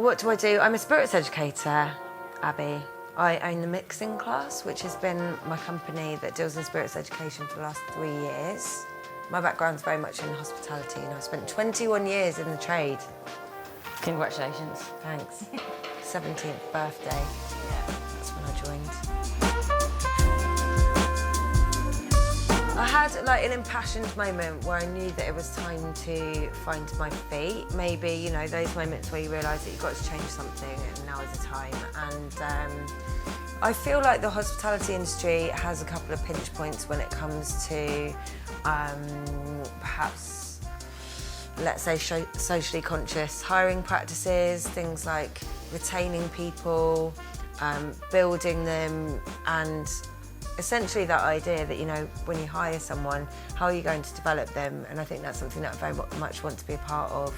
what do I do? I'm a spirits educator, Abby. I own the mixing class, which has been my company that deals in spirits education for the last 3 years. My background's very much in hospitality, and I've spent 21 years in the trade. Congratulations. Thanks. 17th birthday. Yeah. That's when I joined. I had like an impassioned moment where I knew that it was time to find my feet. Maybe, you know, those moments where you realise that you've got to change something and now is the time. And I feel like the hospitality industry has a couple of pinch points when it comes to perhaps, let's say, socially conscious hiring practices, things like retaining people, building them, and essentially that idea that, you know, when you hire someone, how are you going to develop them? And I think that's something that I very much want to be a part of.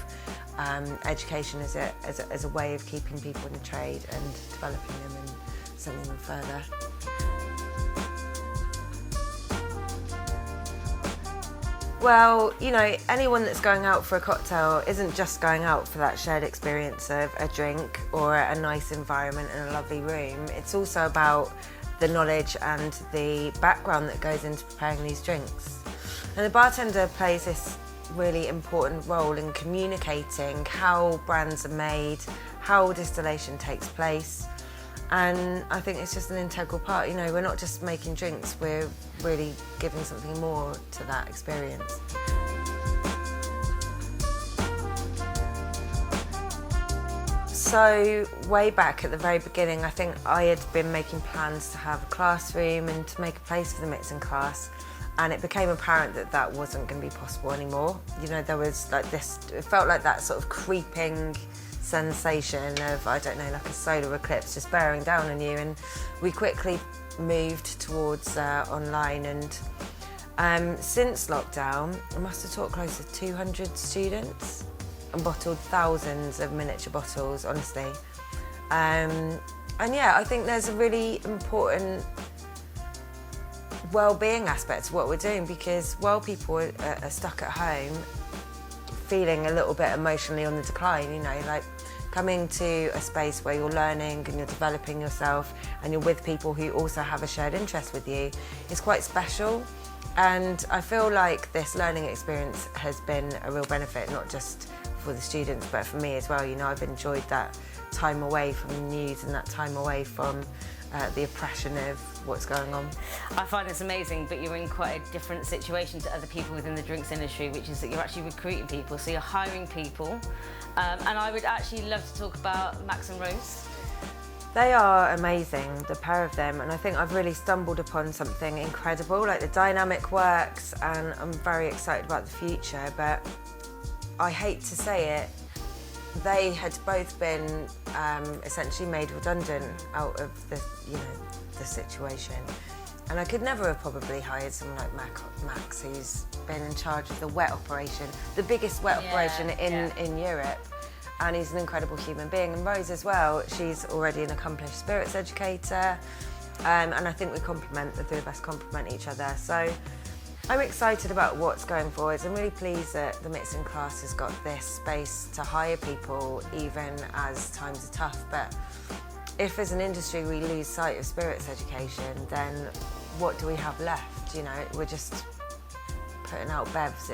Education as a way of keeping people in the trade and developing them and sending them further. Well, you know, anyone that's going out for a cocktail isn't just going out for that shared experience of a drink or a nice environment and a lovely room. It's also about the knowledge and the background that goes into preparing these drinks. And the bartender plays this really important role in communicating how brands are made, how distillation takes place. And I think it's just an integral part. You know, we're not just making drinks, we're really giving something more to that experience. So way back at the very beginning, I think I had been making plans to have a classroom and to make a place for the mixing class. And it became apparent that that wasn't going to be possible anymore. You know, there was like this, it felt like that sort of creeping sensation of, I don't know, like a solar eclipse just bearing down on you. And we quickly moved towards online. And since lockdown, I must have taught close to 200 students and bottled thousands of miniature bottles, honestly. And yeah, I think there's a really important well-being aspect to what we're doing, because while people are stuck at home feeling a little bit emotionally on the decline, you know, like coming to a space where you're learning and you're developing yourself and you're with people who also have a shared interest with you is quite special. And I feel like this learning experience has been a real benefit, not just for the students, but for me as well. You know, I've enjoyed that time away from the news and that time away from the oppression of what's going on. I find it's amazing, but you're in quite a different situation to other people within the drinks industry, which is that you're actually recruiting people, so you're hiring people. And I would actually love to talk about Max and Rose. They are amazing, the pair of them, and I think I've really stumbled upon something incredible. Like, the dynamic works, and I'm very excited about the future, but I hate to say it, they had both been essentially made redundant out of the situation. And I could never have probably hired someone like Max, who's been in charge of the wet operation, the biggest wet operation in Europe. And he's an incredible human being. And Rose as well, she's already an accomplished spirits educator. And I think the three of us complement each other. So I'm excited about what's going forward. I'm really pleased that the mixing class has got this space to hire people even as times are tough. But if as an industry we lose sight of spirits education, then what do we have left? You know, we're just putting out bevs.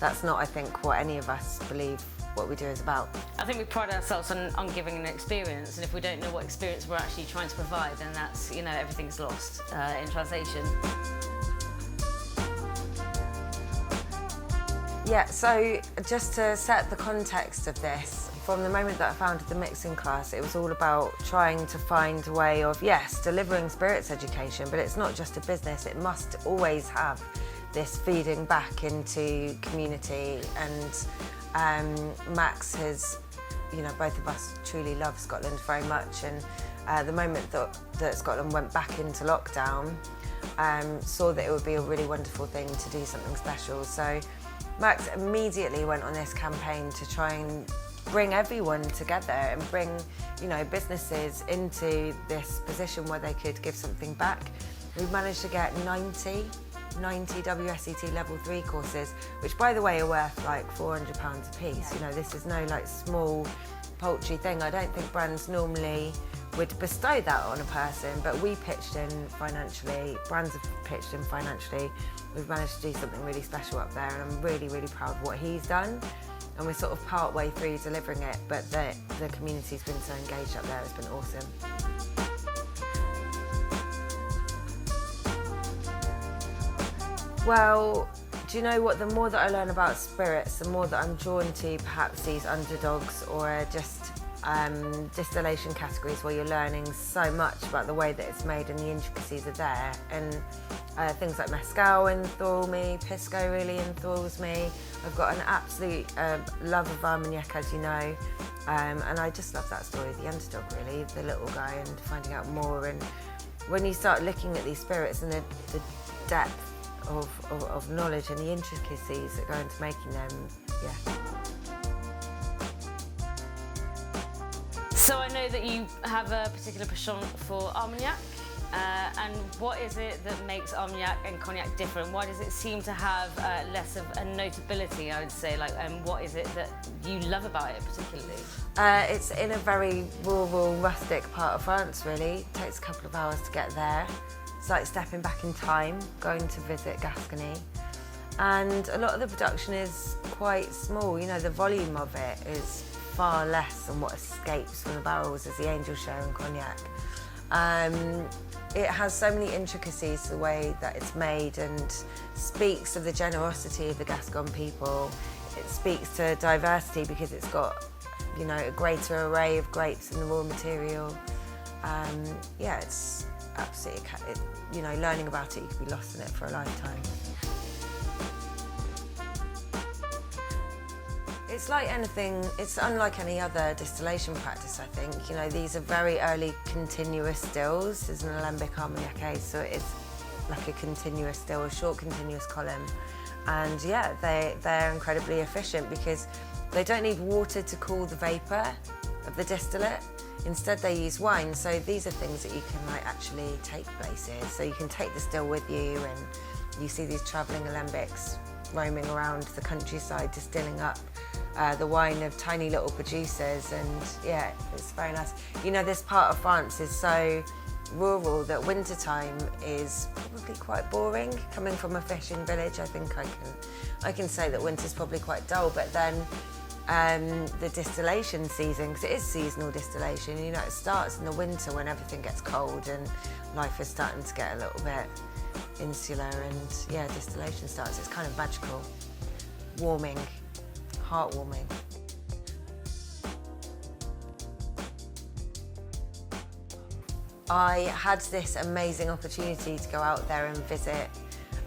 That's not, I think, what any of us believe what we do is about. I think we pride ourselves on giving an experience, and if we don't know what experience we're actually trying to provide, then that's, you know, everything's lost in translation. Yeah, so just to set the context of this, from the moment that I founded the mixing class, it was all about trying to find a way of, yes, delivering spirits education, but it's not just a business, it must always have this feeding back into community. And Max has, you know, both of us truly love Scotland very much, and the moment that Scotland went back into lockdown, saw that it would be a really wonderful thing to do something special. So Max immediately went on this campaign to try and bring everyone together and bring, you know, businesses into this position where they could give something back. We've managed to get 90 WSET level 3 courses, which by the way are worth like £400 a piece. You know, this is no like small paltry thing. I don't think brands normally would bestow that on a person, but we pitched in financially, brands have pitched in financially. We've managed to do something really special up there, and I'm really, really proud of what he's done. And we're sort of part way through delivering it, but the community's been so engaged up there, it's been awesome. Well, do you know what, the more that I learn about spirits, the more that I'm drawn to perhaps these underdogs or just distillation categories where you're learning so much about the way that it's made and the intricacies are there. And things like mezcal enthrall me, pisco really enthralls me. I've got an absolute love of Armagnac, as you know, and I just love that story, the underdog really, the little guy and finding out more. And when you start looking at these spirits and the depth of knowledge and the intricacies that go into making them, yeah. So I know that you have a particular penchant for Armagnac, and what is it that makes Armagnac and cognac different? Why does it seem to have less of a notability, I would say, and what is it that you love about it particularly? It's in a very rural, rustic part of France really. It takes a couple of hours to get there. It's like stepping back in time, going to visit Gascony. And a lot of the production is quite small, you know, the volume of it is far less than what escapes from the barrels as the angel share in cognac. It has so many intricacies to the way that it's made and speaks of the generosity of the Gascon people. It speaks to diversity because it's got, you know, a greater array of grapes in the raw material. Yeah, it's absolutely, you know, learning about it, you could be lost in it for a lifetime. It's like anything, it's unlike any other distillation practice, I think. You know, these are very early continuous stills. There's an alembic Armagnac, so it's like a continuous still, a short continuous column. And yeah, they're incredibly efficient because they don't need water to cool the vapor of the distillate. Instead, they use wine. So these are things that you can like actually take places. So you can take the still with you, and you see these traveling alembics roaming around the countryside, distilling up the wine of tiny little producers, and yeah, it's very nice. You know, this part of France is so rural that wintertime is probably quite boring. Coming from a fishing village, I think I can say that winter's probably quite dull, but then the distillation season, because it is seasonal distillation, you know, it starts in the winter when everything gets cold and life is starting to get a little bit insular, and yeah, distillation starts. It's kind of magical, warming, heartwarming. I had this amazing opportunity to go out there and visit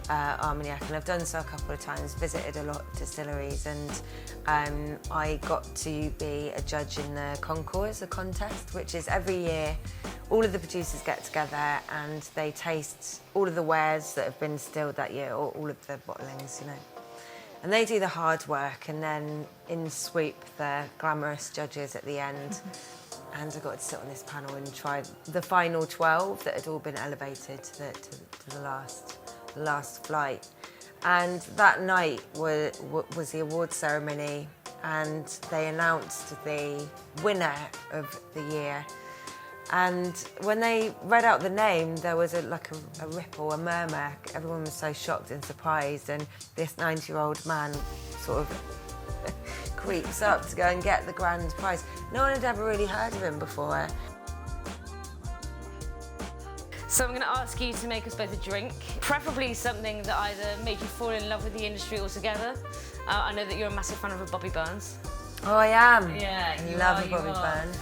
Armagnac, and I've done so a couple of times, visited a lot of distilleries, and I got to be a judge in the concours, the contest, which is every year all of the producers get together and they taste all of the wares that have been distilled that year, or all of the bottlings, you know. And they do the hard work, and then in swoop the glamorous judges at the end. And I got to sit on this panel and try the final 12 that had all been elevated to the last flight. And that night was the award ceremony, and they announced the winner of the year. And when they read out the name, there was a ripple, a murmur. Everyone was so shocked and surprised, and this 90-year-old man sort of creeps up to go and get the grand prize. No one had ever really heard of him before. So I'm going to ask you to make us both a drink, preferably something that either made you fall in love with the industry altogether. I know that you're a massive fan of a Bobby Burns. Oh, I am. Yeah, I love a Bobby Burns.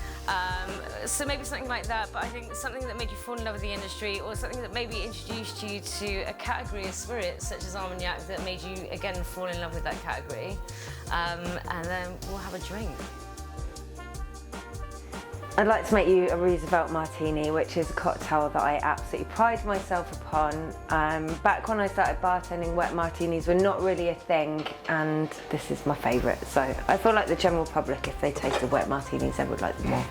So maybe something like that, but I think something that made you fall in love with the industry, or something that maybe introduced you to a category of spirits such as Armagnac that made you again fall in love with that category, and then we'll have a drink. I'd like to make you a Roosevelt Martini, which is a cocktail that I absolutely pride myself upon. Back when I started bartending, wet martinis were not really a thing, and this is my favourite. So I feel like the general public, if they tasted wet martinis, they would like them more.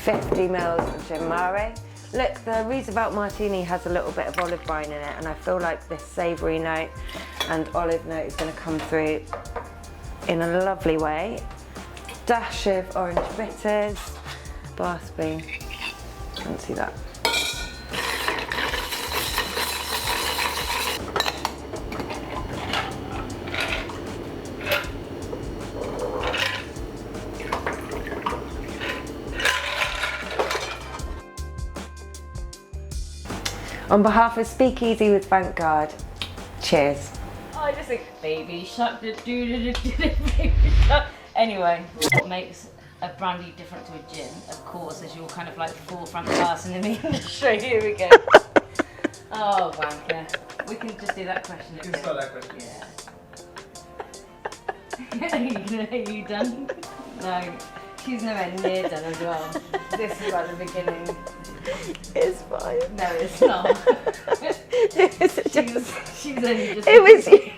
50 mils of Gin Mare. Look, the Roosevelt Martini has a little bit of olive brine in it, and I feel like this savoury note and olive note is going to come through in a lovely way. Dash of orange bitters, bath bean, fancy that. On behalf of Speakeasy with Vantguard, cheers. I just think baby shark, baby shark. Anyway, what makes a brandy different to a gin, of course, is your kind of like forefront person in the industry. Here we go. Oh, wanker. We can just do that question again. You can start that question. Yeah. Are you done? No. She's nowhere near done as well. This is like the beginning. It's fine. No, it's not. she's only just. It was you.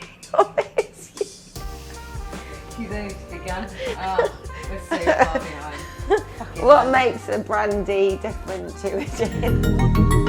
She's only just begun. Oh, we're so far behind. What makes a brandy different to a gin?